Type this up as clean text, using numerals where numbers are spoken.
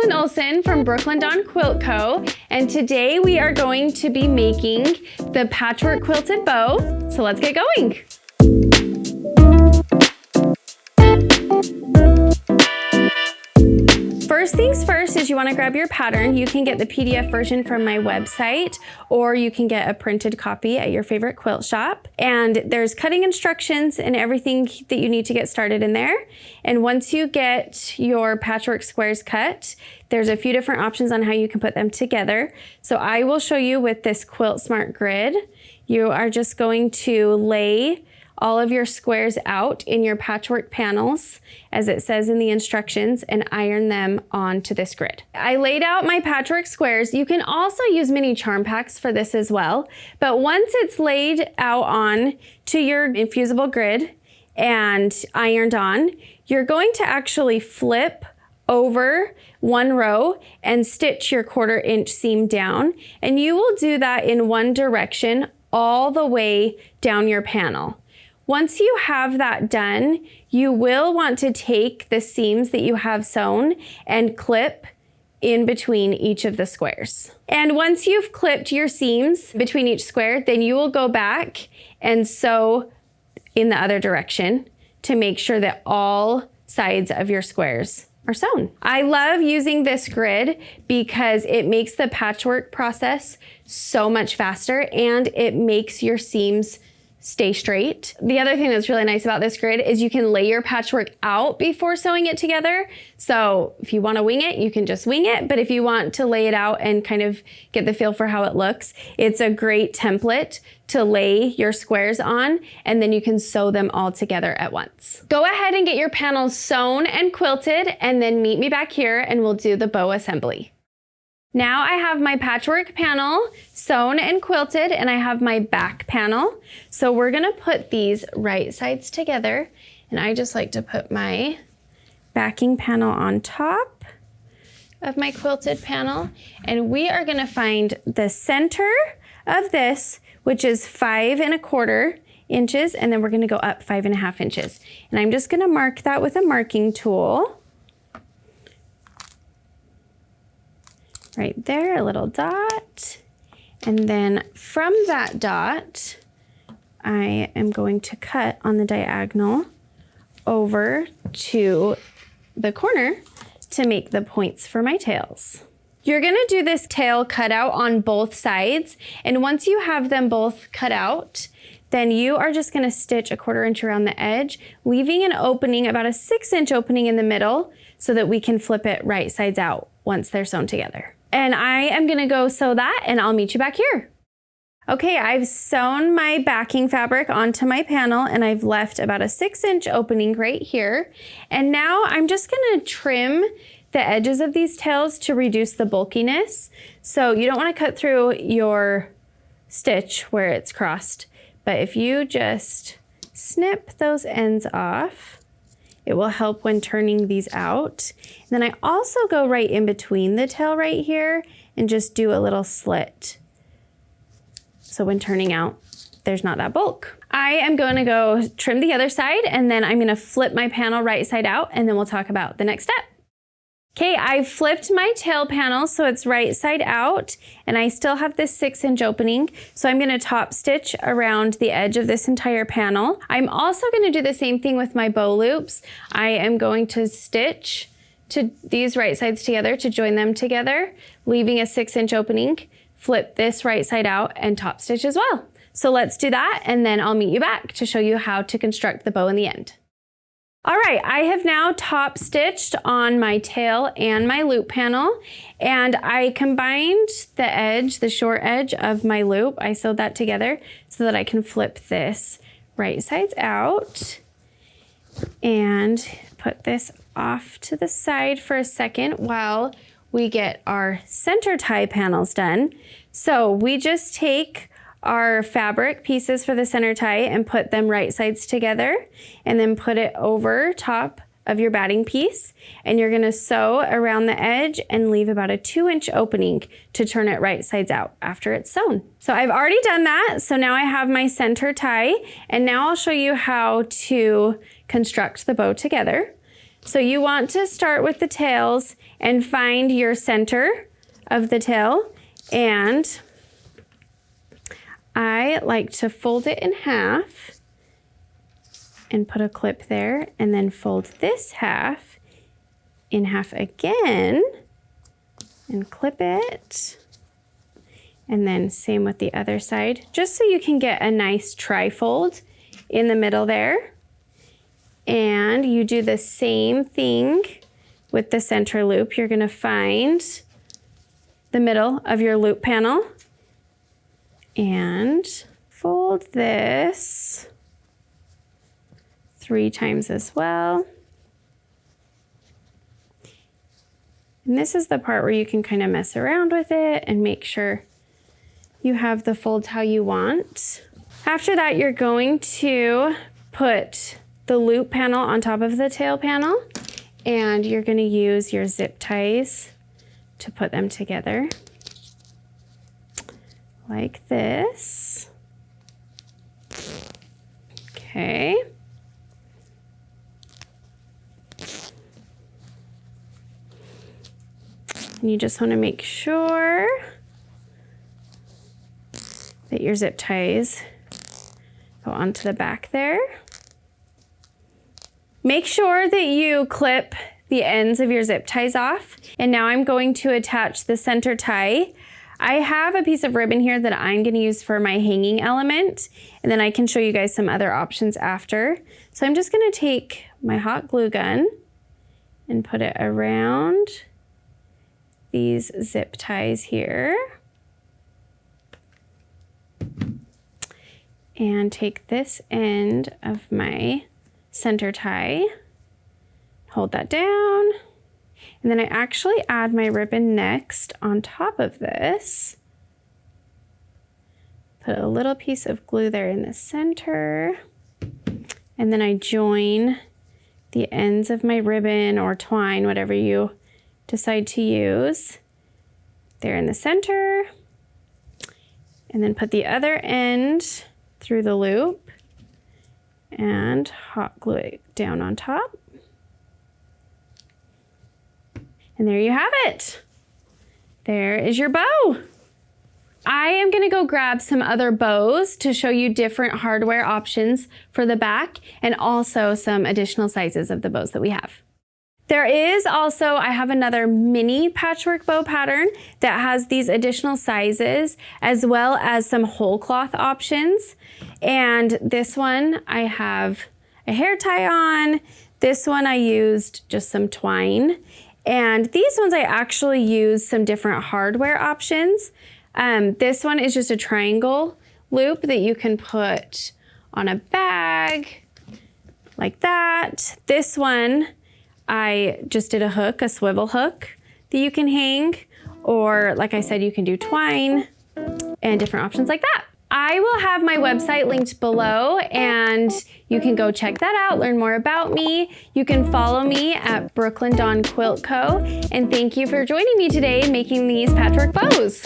Jacqueline Olson from Brooklyn Dawn Quilt Co. And today we are going to be making the Patchwork Quilted Bow. So let's get going. First things first is you want to grab your pattern. You can get the PDF version from my website, or you can get a printed copy at your favorite quilt shop. And there's cutting instructions and everything that you need to get started in there. And once you get your patchwork squares cut, there's a few different options on how you can put them together. So I will show you with this Quilt Smart grid. You are just going to lay all of your squares out in your patchwork panels, as it says in the instructions, and iron them onto this grid. I laid out my patchwork squares. You can also use mini charm packs for this as well, but once it's laid out on to your infusible grid and ironed on, you're going to actually flip over one row and stitch your 1/4 inch seam down, and you will do that in one direction all the way down your panel. Once you have that done, you will want to take the seams that you have sewn and clip in between each of the squares. And once you've clipped your seams between each square, then you will go back and sew in the other direction to make sure that all sides of your squares are sewn. I love using this grid because it makes the patchwork process so much faster and it makes your seams stay straight. The other thing that's really nice about this grid is you can lay your patchwork out before sewing it together. So if you want to wing it, you can just wing it. But if you want to lay it out and kind of get the feel for how it looks, it's a great template to lay your squares on, and then you can sew them all together at once. Go ahead and get your panels sewn and quilted, and then meet me back here and we'll do the bow assembly. Now I have my patchwork panel sewn and quilted, and I have my back panel. So we're gonna put these right sides together, and I just like to put my backing panel on top of my quilted panel, and we are gonna find the center of this, which is 5 1/4 inches, and then we're gonna go up 5 1/2 inches. And I'm just gonna mark that with a marking tool. Right there, a little dot. And then from that dot, I am going to cut on the diagonal over to the corner to make the points for my tails. You're gonna do this tail cutout on both sides, and once you have them both cut out, then you are just gonna stitch a 1/4 inch around the edge, leaving an opening, about a 6-inch opening in the middle, so that we can flip it right sides out once they're sewn together. And I am gonna go sew that, and I'll meet you back here. Okay, I've sewn my backing fabric onto my panel, and I've left about a 6-inch opening right here. And now I'm just gonna trim the edges of these tails to reduce the bulkiness. So you don't wanna cut through your stitch where it's crossed, but if you just snip those ends off, it will help when turning these out. And then I also go right in between the tail right here and just do a little slit. So when turning out, there's not that bulk. I am going to go trim the other side, and then I'm going to flip my panel right side out, and then we'll talk about the next step. Okay, I've flipped my tail panel so it's right side out, and I still have this 6-inch opening. So I'm gonna top stitch around the edge of this entire panel. I'm also gonna do the same thing with my bow loops. I am going to stitch to these right sides together to join them together, leaving a 6-inch opening, flip this right side out, and top stitch as well. So let's do that, and then I'll meet you back to show you how to construct the bow in the end. All right, I have now top stitched on my tail and my loop panel, and I combined the edge, the short edge of my loop. I sewed that together so that I can flip this right sides out and put this off to the side for a second while we get our center tie panels done. So we just take our fabric pieces for the center tie and put them right sides together, and then put it over top of your batting piece, and you're gonna sew around the edge and leave about a 2-inch opening to turn it right sides out after it's sewn. So I've already done that, so now I have my center tie, and now I'll show you how to construct the bow together. So you want to start with the tails and find your center of the tail. And I like to fold it in half and put a clip there, and then fold this half in half again and clip it. And then same with the other side, just so you can get a nice tri-fold in the middle there. And you do the same thing with the center loop. You're gonna find the middle of your loop panel and fold this 3 times as well. And this is the part where you can kind of mess around with it and make sure you have the folds how you want. After that, you're going to put the loop panel on top of the tail panel, and you're going to use your zip ties to put them together like this. Okay. And you just want to make sure that your zip ties go onto the back there. Make sure that you clip the ends of your zip ties off. And now I'm going to attach the center tie. I have a piece of ribbon here that I'm going to use for my hanging element, and then I can show you guys some other options after. So I'm just going to take my hot glue gun and put it around these zip ties here. And take this end of my center tie, hold that down, and then I actually add my ribbon next on top of this. Put a little piece of glue there in the center, and then I join the ends of my ribbon or twine, whatever you decide to use, there in the center, and then put the other end through the loop and hot glue it down on top. And there you have it. There is your bow. I am gonna go grab some other bows to show you different hardware options for the back and also some additional sizes of the bows that we have. There is also, I have another mini patchwork bow pattern that has these additional sizes as well as some whole cloth options. And this one I have a hair tie on. This one I used just some twine. And these ones I actually used some different hardware options. This one is just a triangle loop that you can put on a bag like that. This one, I just did a hook, a swivel hook that you can hang, or like I said, you can do twine and different options like that. I will have my website linked below and you can go check that out, learn more about me. You can follow me at Brooklyn Dawn Quilt Co. And thank you for joining me today making these patchwork bows.